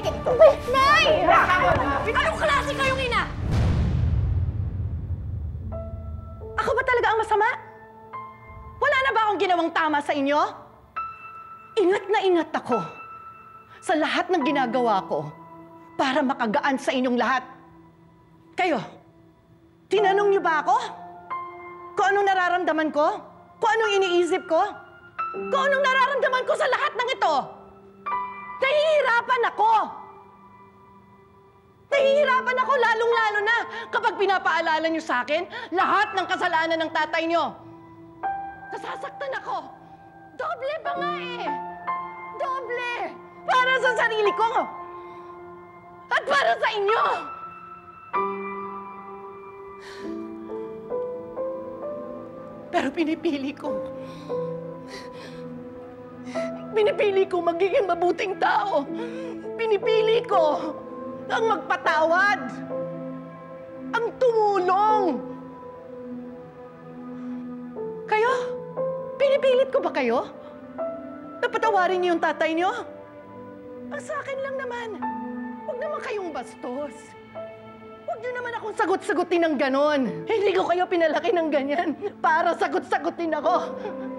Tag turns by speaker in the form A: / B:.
A: Nay! Anong klase kayong ina?
B: Ako ba talaga ang masama? Wala na ba akong ginawang tama sa inyo? Ingat na ingat ako sa lahat ng ginagawa ko para makagaan sa inyong lahat. Kayo, tinanong niyo ba ako? Kung anong nararamdaman ko? Kung anong iniisip ko? Kung anong nararamdaman ko sa lahat ng ito? Nahihirapan ako! Nahihirapan ako lalong-lalo na kapag pinapaalala niyo sa akin lahat ng kasalanan ng tatay niyo. Nasasaktan ako. Doble pa nga eh. Doble! Para sa sarili ko. At para sa inyo. Pero pinipili ko magiging mabuting tao. Pinipili ko ang magpatawad. Ang tumulong. Kayo? Pinipilit ko ba kayo? Napatawarin niyo yung tatay niyo? Ang sa akin lang naman. Huwag naman kayong bastos. Huwag niyo naman akong sagot-sagutin ng ganon. Hindi ko kayo pinalaki ng ganyan para sagot-sagutin ako.